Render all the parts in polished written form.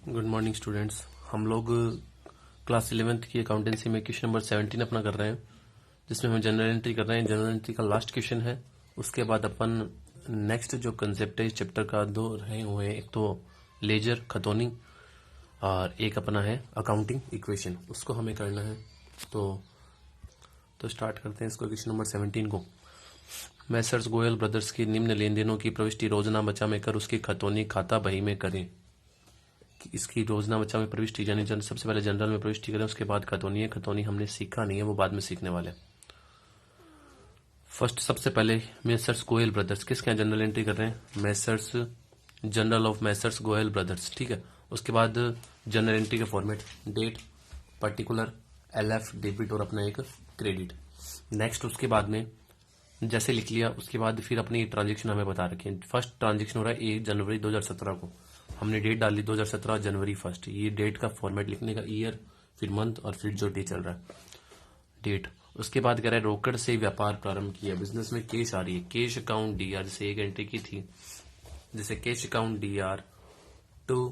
Good morning students. हम लोग class 11th की अकाउंटेंसी में क्वेश्चन नंबर 17 अपना कर रहे हैं, जिसमें हम जनरल एंट्री कर रहे हैं। जनरल एंट्री का लास्ट क्वेश्चन है। उसके बाद अपन नेक्स्ट जो कंसेप्ट है इस चैप्टर का, दो रहे हुए हैं, एक तो लेजर खतौनी और एक अपना है अकाउंटिंग इक्वेशन, उसको हमें करना है। तो स्टार्ट करते हैं इसको, क्वेश्चन नंबर 17 को। मैसर्स गोयल ब्रदर्स की निम्न लेन देनों की प्रविष्टि रोजना बचा में कर उसकी खतौनी खाता बही में करें। इसकी रोजना बच्चा में प्रविष्टि यानी सबसे पहले जनरल में प्रविष्टि करें, उसके बाद खतौनी है। खतौनी हमने सीखा नहीं है, वो बाद में सीखने वाले। फर्स्ट सबसे पहले मैसर्स गोयल ब्रदर्स, किसके यहाँ जनरल एंट्री कर रहे हैं? Messrs, journal of messrs Goyal brothers, ठीक है। उसके बाद जनरल एंट्री का format, date, particular, LF debit और अपना एक क्रेडिट। नेक्स्ट उसके बाद में जैसे लिख लिया, उसके बाद फिर अपनी ट्रांजेक्शन हमें बता रखी है। फर्स्ट ट्रांजेक्शन हो रहा है 1 जनवरी 2017 को, हमने डेट डाली 2017 जनवरी 1। ये डेट का फॉर्मेट लिखने का, ईयर, फिर मंथ और फिर जो डे चल रहा है डेट। उसके बाद कह रहा है रोकड़ से व्यापार प्रारंभ किया, बिजनेस में कैश आ रही है, कैश अकाउंट DR, जैसे एक एंट्री की थी, जैसे cash account DR to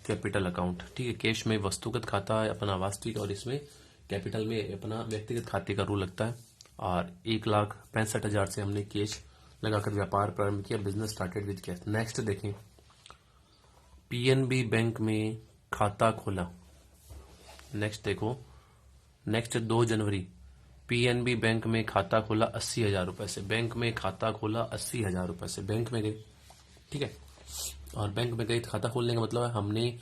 capital account, ठीक है। कैश में वस्तुगत खाता है अपना वास्तविक, और इसमें कैपिटल में अपना व्यक्तिगत खाते का रूल लगता है। और 1,65,000 से हमने कैश लगाकर व्यापार प्रारंभ किया, business started with cash. Next देखें, PNB बैंक में खाता खोला। नेक्स्ट देखो, नेक्स्ट 2 जनवरी PNB बैंक में खाता खोला 80,000 रुपए से। बैंक में खाता खोला 80,000 रुपए से, बैंक में गए, ठीक है। और बैंक में गए खाता खोलने का मतलब है, हमने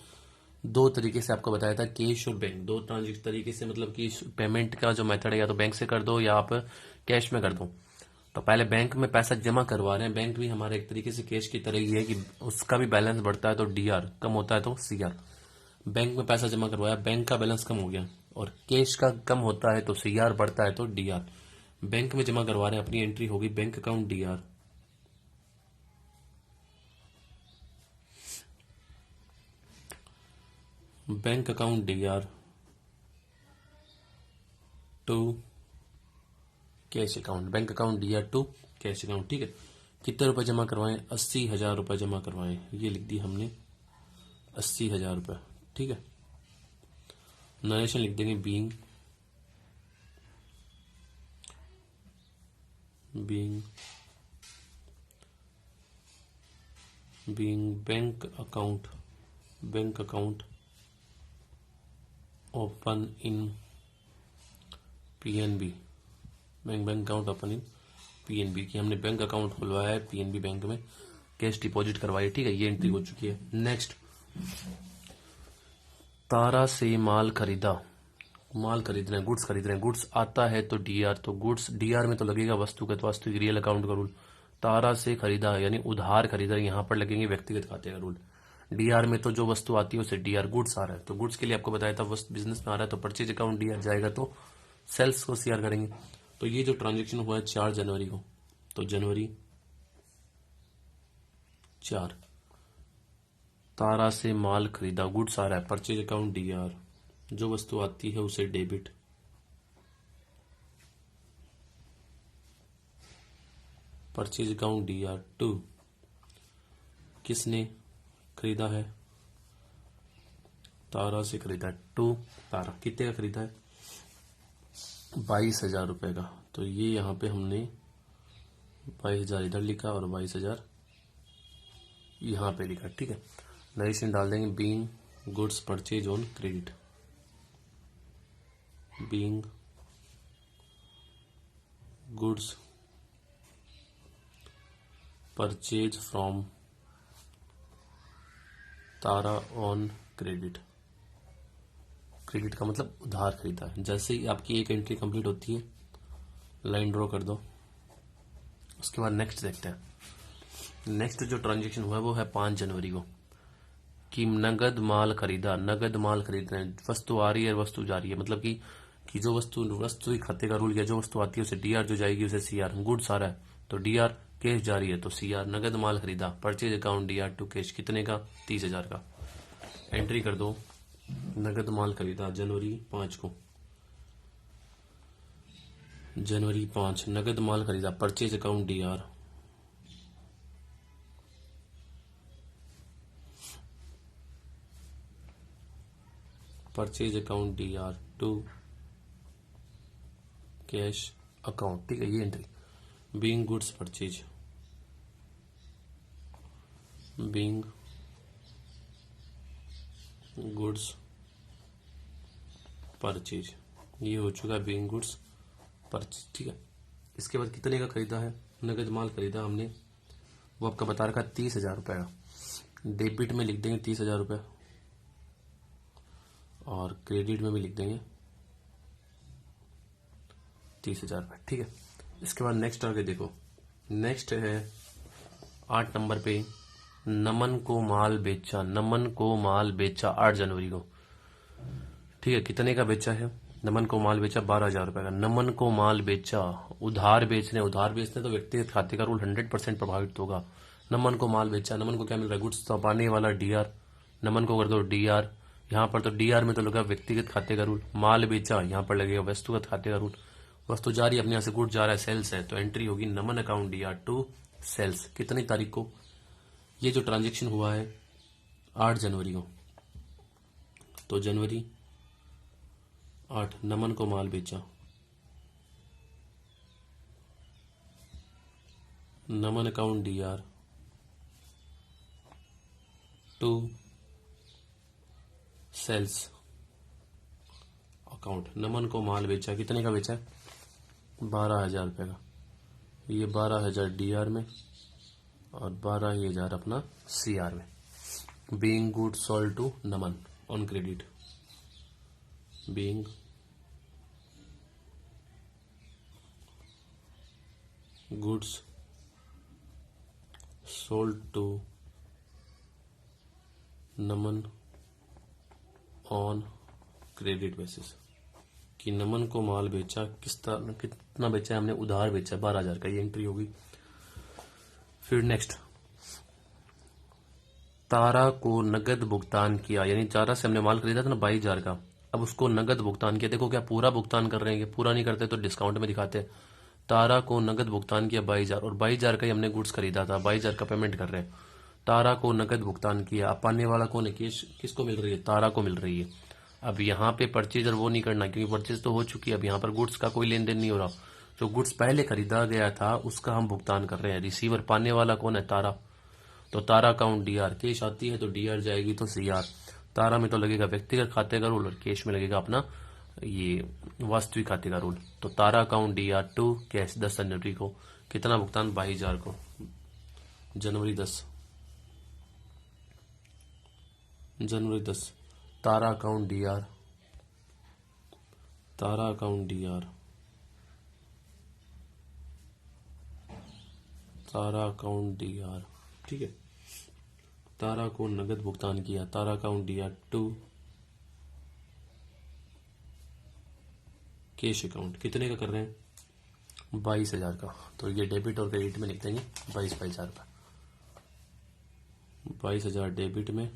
दो तरीके से आपको बताया था, कैश और बैंक, दो ट्रांजेक्शन तरीके से, मतलब कि पेमेंट का जो मेथड है या तो बैंक से कर दो या आप कैश में कर दो। तो पहले बैंक में पैसा जमा करवा रहे हैं, बैंक भी हमारे एक तरीके से कैश की तरह ही है कि उसका भी बैलेंस बढ़ता है तो DR, कम होता है तो CR। बैंक में पैसा जमा करवाया, बैंक का बैलेंस कम हो गया, और कैश का कम होता है तो CR, बढ़ता है तो DR। बैंक में जमा करवा रहे हैं, अपनी एंट्री होगी bank account DR, bank account DR to cash account, bank account DR to cash account, ठीक है। कितने रुपए जमा करवाएं? 80,000 रुपए जमा करवाएं, ये लिख दी हमने 80,000 रुपए, ठीक है। नरेशन लिख देंगे, being bank account open in PNB, bank account open in PNB की हमने बैंक अकाउंट खुलवाया है PNB बैंक में, कैश डिपॉजिट करवाई, ठीक है। ये एंट्री हो चुकी है। नेक्स्ट, तारा से माल खरीदा, माल खरीद रहे हैं, गुड्स खरीद रहे हैं, गुड्स आता है तो DR, तो गुड्स DR में तो लगेगा वस्तुगत, वास्तविक, रियल अकाउंट का रूल। तारा से खरीदा यानी उधार खरीदा, यहां पर लगेंगे व्यक्तिगत खाते का रूल। DR में तो जो वस्तु आती है उसे DR, गुड्स आ रहा है तो गुड्स के लिए आपको बताया था, वस्तु बिजनेस में आ रहा है तो परचेज अकाउंट DR जाएगा, तो सेल्स को CR करेंगे। तो ये जो ट्रांजेक्शन हुआ है 4 जनवरी को, तो जनवरी 4, तारा से माल खरीदा, गुड्स आ रहा है, परचेज अकाउंट DR, जो वस्तु आती है उसे debit, purchase account DR to, किसने खरीदा है? तारा से खरीदा है, टू तारा। कितने का खरीदा है? 22,000 रुपए का, तो ये यहाँ पे हमने 22,000 इधर लिखा और 22,000 यहाँ पे लिखा, ठीक है। नरेशन डाल देंगे, being goods purchase on credit, being goods purchase from Tara on credit, credit का मतलब उधार खरीदा है। जैसे ही आपकी एक एंट्री कंप्लीट होती है, लाइन ड्रॉ कर दो। उसके बाद नेक्स्ट देखते हैं। नेक्स्ट जो ट्रांजेक्शन हुआ है वो है 5 जनवरी को, कि नगद माल खरीदा, नगद माल खरीद रहे हैं, वस्तु आ रही है, वस्तु जा रही है, मतलब कि जो वस्तु ही खाते का रूल किया, जो वस्तु आती है उसे DR, जो जाएगी उसे CR। गुड्स आ रहा है तो DR, कैश जा रही है तो CR। नगद माल खरीदा, purchase account DR to cash, कितने का? 30,000 का। एंट्री कर दो, नगद माल खरीदा जनवरी 5 को, जनवरी 5 नगद माल खरीदा, purchase account DR, purchase account DR to cash account, ठीक है, ये entry. Being goods purchase, being goods purchase, ये हो चुका है बीइंग गुड्स परचेज, ठीक है। इसके बाद कितने का खरीदा है, नगद माल खरीदा हमने, वो आपका बता रखा 30,000 रुपये का। डेबिट में लिख देंगे 30,000 रुपये और क्रेडिट में भी लिख देंगे 30,000 रुपये, ठीक है। इसके बाद नेक्स्ट आगे देखो, नेक्स्ट है 8 नंबर पे, नमन को माल बेचा, नमन को माल बेचा 8 जनवरी को, ठीक है। कितने का बेचा है, नमन को माल बेचा 12,000 रुपए का। नमन को माल बेचा, उधार बेचने तो व्यक्तिगत खाते का रूल 100% प्रभावित होगा। नमन को माल बेचा, नमन को क्या मिल रहा है, गुड्स सौंपाने वाला DR, नमन को कर दो DR, यहाँ पर तो DR में तो लगा व्यक्तिगत खाते का रूल। माल बेचा, यहाँ पर लगेगा वस्तुगत खाते का रूल। वस्तु जा रही है अपने यहाँ से, गुड जा रहा है, सेल्स है, तो एंट्री होगी नमन अकाउंट DR टू सेल्स। कितनी तारीख को, ये जो ट्रांजेक्शन हुआ है 8 जनवरी को, तो जनवरी 8 नमन को माल बेचा, Naman account DR to sales account. Naman को माल बेचा, कितने का बेचा है, 12,000 रुपये का। ये 12,000 DR में और 12,000 अपना CR में। Being good sold to Naman on credit, being goods sold to Naman on credit basis, कि नमन को माल बेचा, कितना बेचा है हमने, उधार बेचा 12,000 का, ये एंट्री होगी। फिर नेक्स्ट, तारा को नगद भुगतान किया, यानी तारा से हमने माल खरीदा था ना 22,000 का, अब उसको नगद भुगतान किया। देखो क्या पूरा भुगतान कर रहे हैं, पूरा नहीं करते तो डिस्काउंट में दिखाते हैं। तारा को नगद भुगतान किया 22,000, और 22,000 का ही हमने गुड्स खरीदा था, 22,000 का पेमेंट कर रहे हैं। तारा को नगद भुगतान किया, अब पाने वाला कौन है, किसको मिल रही है, तारा को मिल रही है। अब यहाँ पे परचेज और वो नहीं करना, क्योंकि परचेज तो हो चुकी है, अब यहाँ पर गुड्स का कोई लेन देन नहीं हो रहा। जो गुड्स पहले खरीदा गया था उसका हम भुगतान कर रहे हैं। रिसीवर पाने वाला कौन है, तारा, तो तारा अकाउंट DR, कैश आती है तो DR जाएगी तो CR। तारा में तो लगेगा व्यक्तिगत खाते का रूल और कैश में लगेगा अपना ये वास्तविक खाते का रूल। तो Tara account DR to cash 10 जनवरी को। कितना भुगतान, 22,000 को, जनवरी 10, जनवरी 10। Tara account DR, Tara account DR, Tara account DR, ठीक है। तारा को नगद भुगतान किया, Tara account DR to cash account. कितने का कर रहे हैं, 22,000 का, तो ये डेबिट और क्रेडिट में लिख देंगे 22,000 का। 22,000 डेबिट में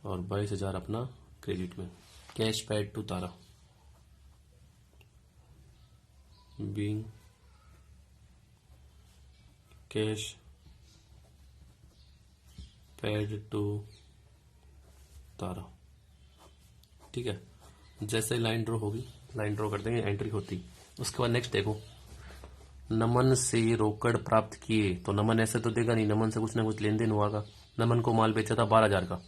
और 22,000 अपना क्रेडिट में। Cash paid to Tara, being cash paid to Tara, ठीक है। जैसे लाइन ड्रॉ होगी, लाइन ड्रॉ कर देंगे, एंट्री होती। उसके बाद नेक्स्ट देखो, नमन से रोकड़ प्राप्त किए, तो नमन ऐसे तो देगा नहीं, नमन से कुछ ना कुछ लेन देन हुआ का। नमन को माल बेचा था 12,000 का,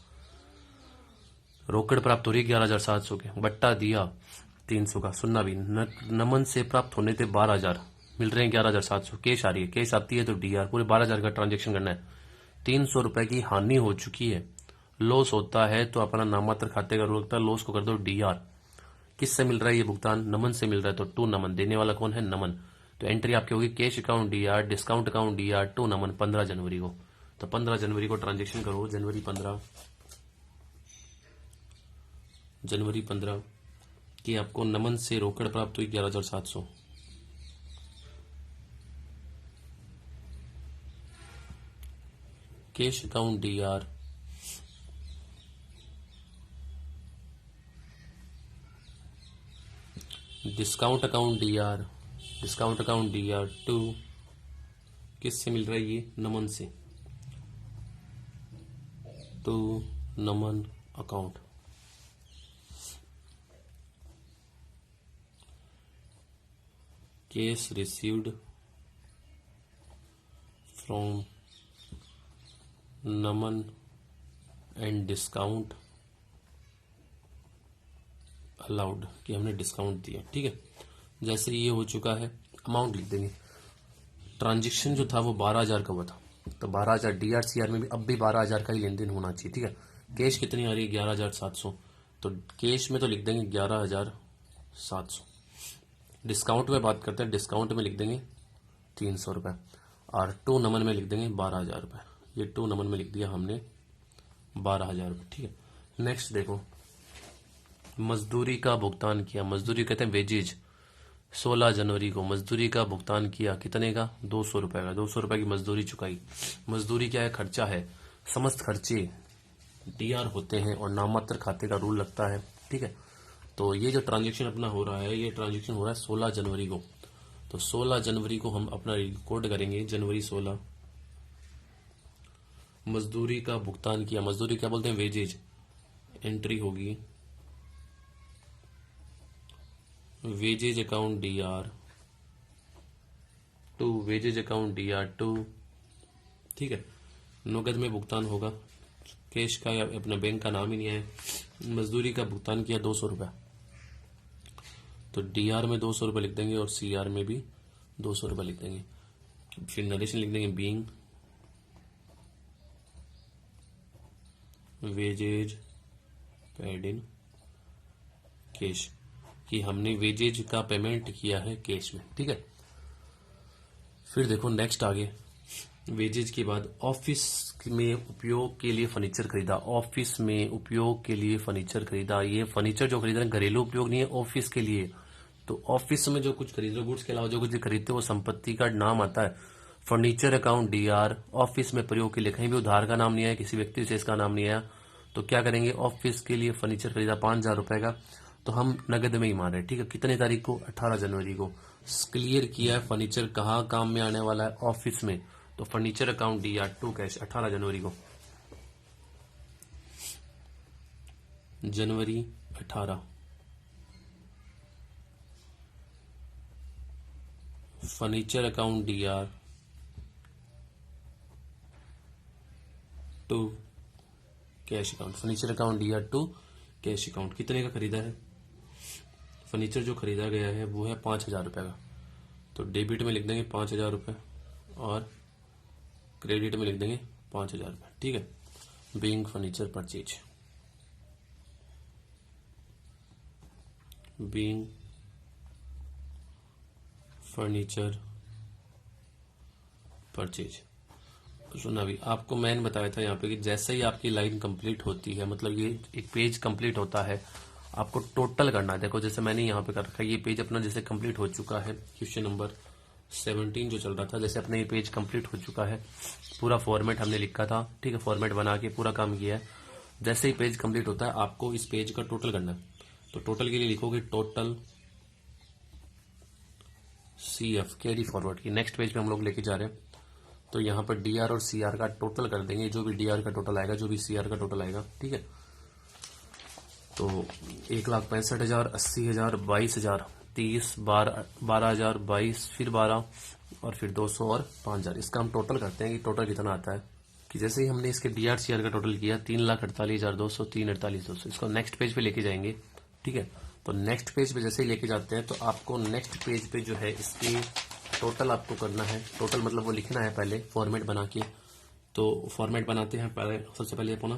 रोकड़ प्राप्त हो रही 11,700 के, बट्टा दिया 300 का। सुनना भी, नमन से प्राप्त होने थे 12,000, मिल रहे हैं 11,700, कैश आ रही है, कैश आती है तो DR, पूरे 12,000 का ट्रांजेक्शन करना है। 300 रुपए की हानि हो चुकी है, लॉस होता है तो अपना नामात्र खाते का रूल होता है, लॉस को कर दो DR। किससे मिल रहा है ये भुगतान, नमन से मिल रहा है, तो टू नमन, देने वाला कौन है, नमन। तो एंट्री आपकी होगी cash account DR, discount account DR to Naman 15 जनवरी को। तो 15 जनवरी को ट्रांजेक्शन करो, जनवरी 15, जनवरी 15 कि आपको नमन से रोकड़ प्राप्त हुई 11,700। Cash account DR, discount account DR, discount account DR to किससे मिल रहा है ये, नमन से, to Naman account. Cash received from Naman and discount allowed, कि हमने डिस्काउंट दिया। ठीक है, जैसे ये हो चुका है, अमाउंट लिख देंगे। ट्रांजेक्शन जो था वो 12,000 का हुआ था, तो 12,000 DRCR में भी अब भी 12,000 का ही लेन देन होना चाहिए। ठीक है, कैश कितनी आ रही है 11,700, तो कैश में तो लिख देंगे 11,700। डिस्काउंट में बात करते हैं, डिस्काउंट में लिख देंगे 300 रुपये, और टू नमन में लिख देंगे 12,000 रुपये। ये टू नमन में लिख दिया हमने 12,000 रुपये। ठीक है, नेक्स्ट देखो, मजदूरी का भुगतान किया, मजदूरी कहते हैं वेजेज। 16 जनवरी को मजदूरी का भुगतान किया, कितने का 200 रुपए का, 200 रुपए की मजदूरी चुकाई। मजदूरी क्या है, खर्चा है, समस्त खर्चे DR होते हैं और नाममात्र खाते का रूल लगता है। ठीक है, तो ये जो ट्रांजेक्शन अपना हो रहा है, ये ट्रांजेक्शन हो रहा है 16 जनवरी को, तो 16 जनवरी को हम अपना रिकॉर्ड करेंगे, जनवरी 16 मजदूरी का भुगतान किया। मजदूरी क्या बोलते हैं, वेजेज। एंट्री होगी wages account DR to, wages account DR to. ठीक है, नकद में भुगतान होगा, कैश का या अपने बैंक का नाम ही नहीं है। मजदूरी का भुगतान किया 200 रुपये, तो DR में 200 रुपये लिख देंगे और CR में भी 200 रुपये लिख देंगे। फिर नरेशन लिख देंगे, being wages paid in cash, कि हमने वेजेज का पेमेंट किया है कैश में। ठीक है, फिर देखो नेक्स्ट आगे, वेजेज के बाद ऑफिस में उपयोग के लिए फर्नीचर खरीदा। ऑफिस में उपयोग के लिए फर्नीचर खरीदा, ये फर्नीचर जो खरीदा घरेलू उपयोग नहीं है, ऑफिस के लिए। तो ऑफिस में जो कुछ खरीद रहे हो, गुड्स के अलावा जो कुछ खरीदते हो, वो संपत्ति का नाम आता है। फर्नीचर अकाउंट DR, ऑफिस में प्रयोग के लिए, कहीं भी उधार का नाम नहीं आया, किसी व्यक्ति विशेष का नाम नहीं आया, तो क्या करेंगे, ऑफिस के लिए फर्नीचर खरीदा 5,000 रुपए का, तो हम नगद में ही मान रहे हैं। ठीक है, कितने तारीख को, 18 जनवरी को। क्लियर किया है फर्नीचर कहाँ काम में आने वाला है, ऑफिस में, तो furniture account DR to cash 18 जनवरी को, जनवरी 18 furniture account DR to cash account, furniture account DR to cash account. कितने का खरीदा है, फर्नीचर जो खरीदा गया है वो है 5,000 रुपये का, तो डेबिट में लिख देंगे 5,000 रुपये और क्रेडिट में लिख देंगे 5,000 रुपये। ठीक है, being furniture purchase, being furniture purchase. सुना भी आपको मैंने बताया था यहाँ पे कि जैसे ही आपकी लाइन कंप्लीट होती है, मतलब ये एक पेज कंप्लीट होता है, आपको टोटल करना है। देखो जैसे मैंने यहाँ पे कर रखा है, ये पेज अपना जैसे कंप्लीट हो चुका है, क्वेश्चन नंबर 17 जो चल रहा था, जैसे अपना ये पेज कंप्लीट हो चुका है, पूरा फॉर्मेट हमने लिखा था। ठीक है, फॉर्मेट बना के पूरा काम किया है। जैसे ही पेज कंप्लीट होता है, आपको इस पेज का टोटल करना है, तो टोटल के लिए लिखोगे टोटल CF, कैरी फॉरवर्ड की। नेक्स्ट पेज पे हम लोग लेके जा रहे हैं, तो यहाँ पर DR और CR का टोटल कर देंगे, जो भी DR का टोटल आएगा, जो भी CR का टोटल आएगा। ठीक है, तो 1,65,000, 80,000, 22,000, 30, 12,000, 22, फिर 12 और फिर 200 और 5,000। इसका हम टोटल करते हैं कि टोटल कितना आता है, कि जैसे ही हमने इसके DR CR का टोटल किया 3,48,200, 3,48,200, इसको नेक्स्ट पेज पे लेके जाएंगे। ठीक है, तो नेक्स्ट पेज पे जैसे ही लेके जाते हैं, तो आपको नेक्स्ट पेज पे जो है इसके टोटल आपको करना है। टोटल मतलब वो लिखना है पहले फॉर्मेट बना के, तो फॉर्मेट बनाते हैं पहले, सबसे पहले अपना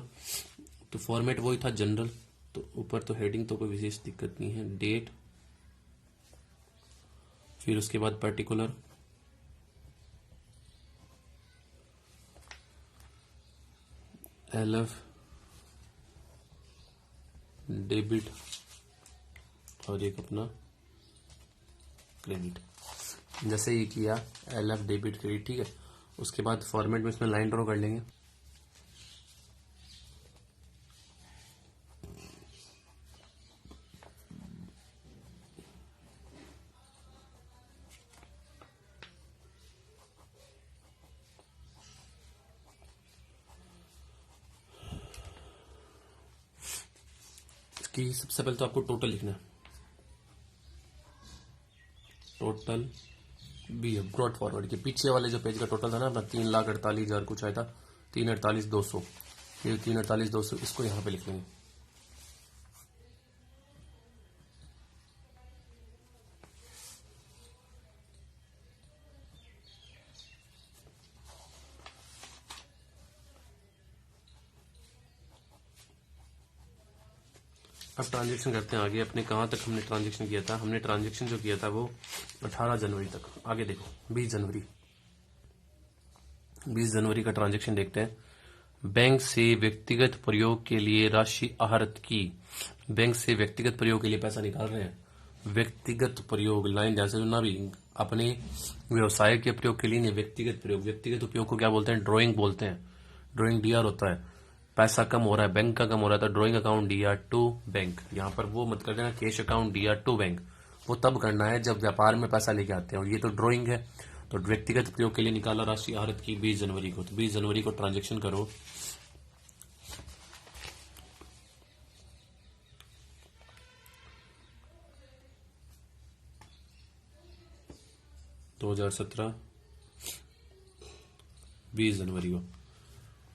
तो फॉर्मेट वही था जनरल, तो ऊपर तो हेडिंग तो कोई विशेष दिक्कत नहीं है, डेट, फिर उसके बाद पर्टिकुलर, LF डेबिट और एक अपना क्रेडिट। जैसे ही किया LF डेबिट क्रेडिट, ठीक है, उसके बाद फॉर्मेट में इसमें लाइन ड्रॉ कर लेंगे। इसकी सबसे पहले तो आपको टोटल लिखना है, टोटल बी है ब्रॉड फॉरवर्ड के पीछे वाले जो पेज का टोटल था ना अपना 3,48,000 कुछ आया था, 3,48,200, ये 3,48,200 इसको यहाँ पे लिख लेंगे। अब ट्रांजेक्शन करते हैं आगे अपने, कहाँ तक हमने ट्रांजेक्शन किया था, हमने ट्रांजेक्शन जो किया था वो 18 जनवरी तक। आगे देखो 20 जनवरी, 20 जनवरी का ट्रांजेक्शन देखते हैं। बैंक से व्यक्तिगत प्रयोग के लिए राशि आहरित की, बैंक से व्यक्तिगत प्रयोग के लिए पैसा निकाल रहे हैं, व्यक्तिगत प्रयोग लाइन ध्यान से सुनना भी, अपने व्यवसाय के प्रयोग के लिए नहीं, व्यक्तिगत प्रयोग, व्यक्तिगत उपयोग को क्या बोलते हैं, ड्राइंग बोलते हैं, ड्राइंग डीआर होता है। पैसा कम हो रहा है, बैंक का कम हो रहा है, तो drawing account DR to bank, यहाँ पर वो मत कर देना cash account DR to bank, वो तब करना है जब व्यापार में पैसा लेके आते हैं, और ये तो ड्राइंग है। तो व्यक्तिगत प्रयोग के लिए निकाला राशि आहरित की 20 जनवरी को, तो 20 जनवरी को ट्रांजेक्शन करो, दो 2017 20 जनवरी को,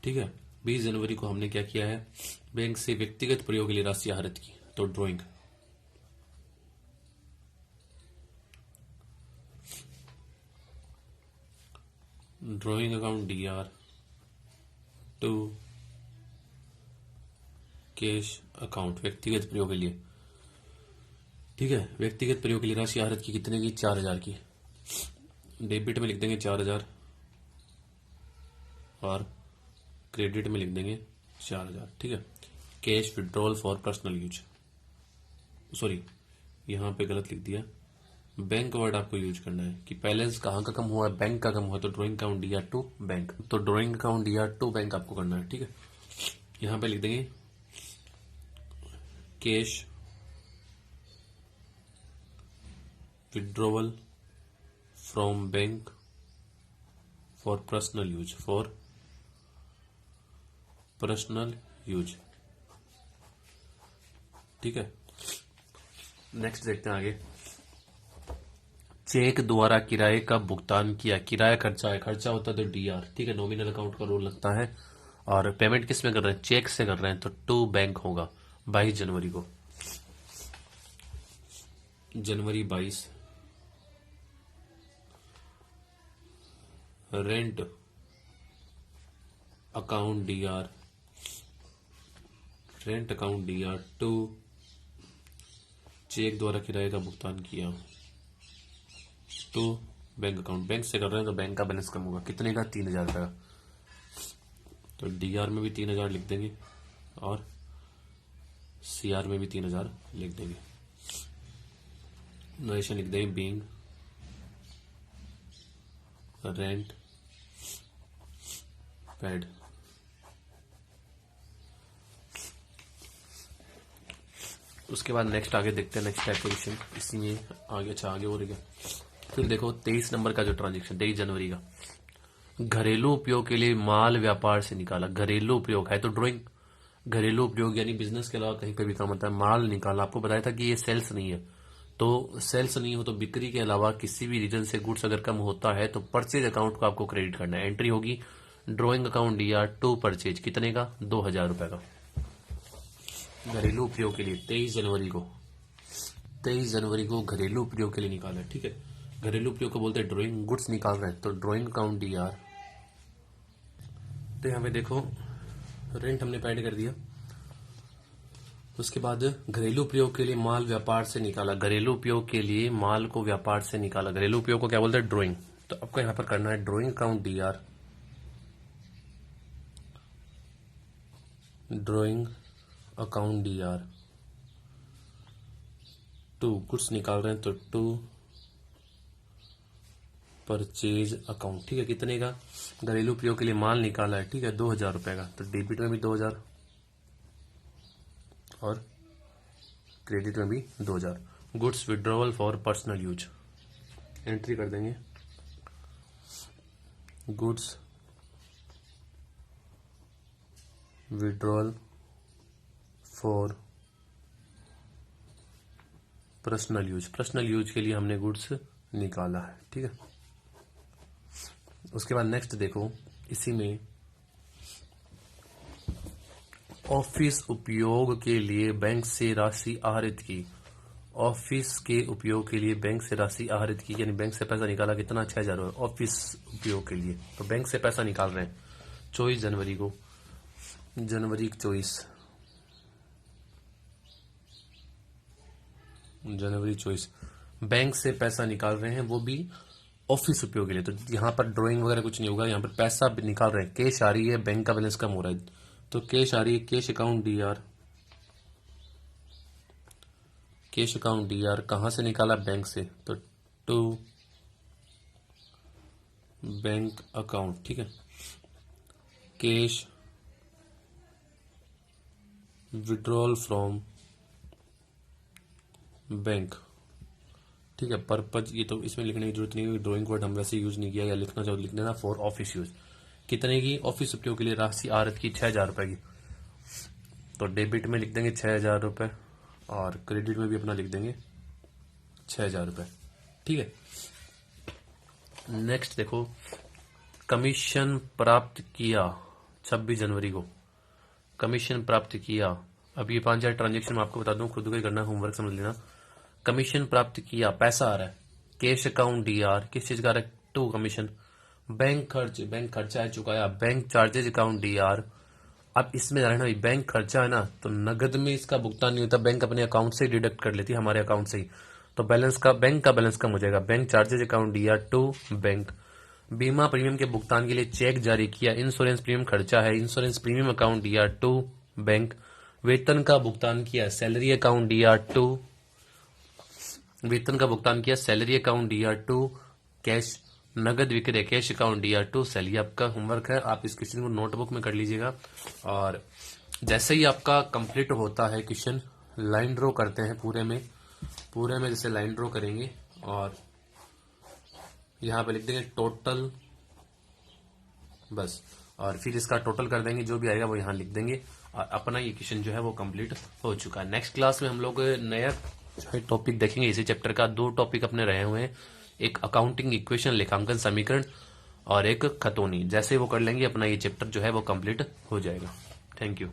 ठीक है। 20 जनवरी को हमने क्या किया है, बैंक से व्यक्तिगत प्रयोग के लिए राशि आहरित की, तो drawing, drawing account DR to cash account व्यक्तिगत प्रयोग के लिए, ठीक है। व्यक्तिगत प्रयोग के लिए राशि आहरित की कितने की, 4,000 की, डेबिट में लिख देंगे 4,000 और क्रेडिट में लिख देंगे 4,000, ठीक है। Cash withdrawal for personal use, sorry यहाँ पे गलत लिख दिया, बैंक वर्ड आपको यूज करना है कि बैलेंस कहाँ का कम हुआ है, बैंक का कम हुआ, तो drawing account DR to bank, तो drawing account DR to bank आपको करना है, ठीक है। यहाँ पे लिख देंगे cash withdrawal from bank for personal use, for personal use, ठीक है। नेक्स्ट देखते हैं आगे, चेक द्वारा किराए का भुगतान किया, किराया खर्चा है, खर्चा होता है तो डीआर, ठीक है, नॉमिनल अकाउंट का रूल लगता है। और पेमेंट किस में कर रहे हैं, चेक से कर रहे हैं, तो टू बैंक होगा 22 जनवरी को, जनवरी 22। Rent account DR, rent account DR to cheque द्वारा किराए का भुगतान किया, तो बैंक अकाउंट, बैंक से कर रहे हैं तो बैंक का बैलेंस कम होगा, कितने का, 3,000 का, तो डीआर में भी 3,000 लिख देंगे और सीआर में भी 3,000 लिख देंगे, नरेशन लिख देंगे बीइंग रेंट पेड। उसके बाद नेक्स्ट आगे देखते हैं, नेक्स्ट एक्विजिशन इसी में आगे, अच्छा आगे हो रही है। फिर देखो 23 नंबर का जो ट्रांजेक्शन 23 जनवरी का, घरेलू उपयोग के लिए माल व्यापार से निकाला, घरेलू उपयोग है तो ड्राइंग, घरेलू उपयोग यानी बिजनेस के अलावा कहीं पे भी काम आता है, माल निकाला, आपको बताया था कि ये सेल्स नहीं है, तो सेल्स नहीं हो तो बिक्री के अलावा किसी भी रीजन से गुड्स अगर कम होता है तो परचेज अकाउंट को आपको क्रेडिट करना है, एंट्री होगी drawing account DR to purchase, कितने का, 2,000 रुपए का, घरेलू उपयोग के लिए 23 जनवरी को, 23 जनवरी को घरेलू उपयोग के लिए निकाला, ठीक है। घरेलू उपयोग को बोलते हैं ड्राइंग, गुड्स निकाल रहे हैं तो ड्राइंग अकाउंट डीआर, तो यहाँ पे देखो रेंट हमने पैड कर दिया। उसके बाद घरेलू उपयोग के लिए माल व्यापार से निकाला, घरेलू उपयोग के लिए माल को व्यापार से निकाला, घरेलू उपयोग को क्या बोलते हैं, ड्राइंग, तो आपको यहाँ पर करना है drawing account DR, drawing account DR to goods निकाल रहे हैं तो टू परचेज अकाउंट, ठीक है, कितने का, घरेलू उपयोग के लिए माल निकाला है, ठीक है, 2,000 रुपए का, तो डेबिट में भी 2,000 और क्रेडिट में भी 2,000। Goods withdrawal for personal use, entry कर देंगे goods withdrawal for personal use, personal use के लिए हमने गुड्स निकाला है। ठीक है, उसके बाद नेक्स्ट देखो, इसी में ऑफिस उपयोग के लिए बैंक से राशि आहरित की। ऑफिस के उपयोग के लिए बैंक से राशि आहरित की, यानी बैंक से पैसा निकाला, कितना 6,000 ऑफिस उपयोग के लिए। तो बैंक से पैसा निकाल रहे हैं 24 जनवरी को, जनवरी 24 बैंक से पैसा निकाल रहे हैं, वो भी ऑफिस उपयोग के लिए। तो यहाँ पर ड्राइंग वगैरह कुछ नहीं होगा, यहाँ पर पैसा भी निकाल रहे हैं, कैश आ रही है, बैंक का बैलेंस कम हो रहा है, तो कैश आ रही है, cash account D R, cash account D R कहाँ से निकाला, बैंक से, तो टू बैंक अकाउंट। ठीक है, कैश विड्रॉल फ्रॉम बैंक। ठीक है, पर्पज ये तो इसमें लिखने की जरूरत नहीं है, ड्राइंग वर्ड हम वैसे यूज नहीं किया, या लिखना चाहो लिख देना, फॉर ऑफिस यूज। कितने की, ऑफिस उपयोग के लिए राशि आहरित की 6,000 रुपए की। तो डेबिट में लिख देंगे 6,000 रुपए, और क्रेडिट में भी अपना लिख देंगे 6,000 रुपए। ठीक है, नेक्स्ट देखो, कमीशन प्राप्त किया 26 जनवरी को, कमीशन प्राप्त किया। अब ये 5,000 ट्रांजेक्शन मैं आपको बता दूं, खुद को ही करना, होमवर्क समझ लेना। कमीशन प्राप्त किया, पैसा आ रहा है, कैश अकाउंट डीआर, किस चीज का आ रहा है, टू कमीशन। बैंक खर्च, बैंक खर्चा है चुकाया, बैंक चार्जेज अकाउंट डीआर। अब इसमें रहना भाई, बैंक खर्चा है ना, तो नगद में इसका भुगतान नहीं होता, बैंक अपने अकाउंट से डिडक्ट कर लेती है, हमारे अकाउंट से ही। तो बैलेंस का, बैंक का बैलेंस कम हो जाएगा, bank charges account DR to bank. बीमा प्रीमियम के भुगतान के लिए चेक जारी किया, इंश्योरेंस प्रीमियम खर्चा है, insurance premium account DR to bank. वेतन का भुगतान किया, सैलरी अकाउंट डीआर टू, वेतन का भुगतान किया, salary account DR to cash. नगद विक्रय, cash account DR to sale. ये आपका होमवर्क है, आप इस क्वेश्चन को नोटबुक में कर लीजिएगा। और जैसे ही आपका कंप्लीट होता है क्वेश्चन, लाइन ड्रॉ करते हैं पूरे में जैसे लाइन ड्रॉ करेंगे, और यहाँ पे लिख देंगे टोटल, बस, और फिर इसका टोटल कर देंगे, जो भी आएगा वो यहाँ लिख देंगे, और अपना ये क्वेश्चन जो है वो कंप्लीट हो चुका है। नेक्स्ट क्लास में हम लोग नया टॉपिक देखेंगे, इसी चैप्टर का 2 टॉपिक अपने रहे हुए हैं, एक अकाउंटिंग इक्वेशन, लेखांकन समीकरण, और एक खतौनी। जैसे वो कर लेंगे, अपना ये चैप्टर जो है वो कंप्लीट हो जाएगा। Thank you.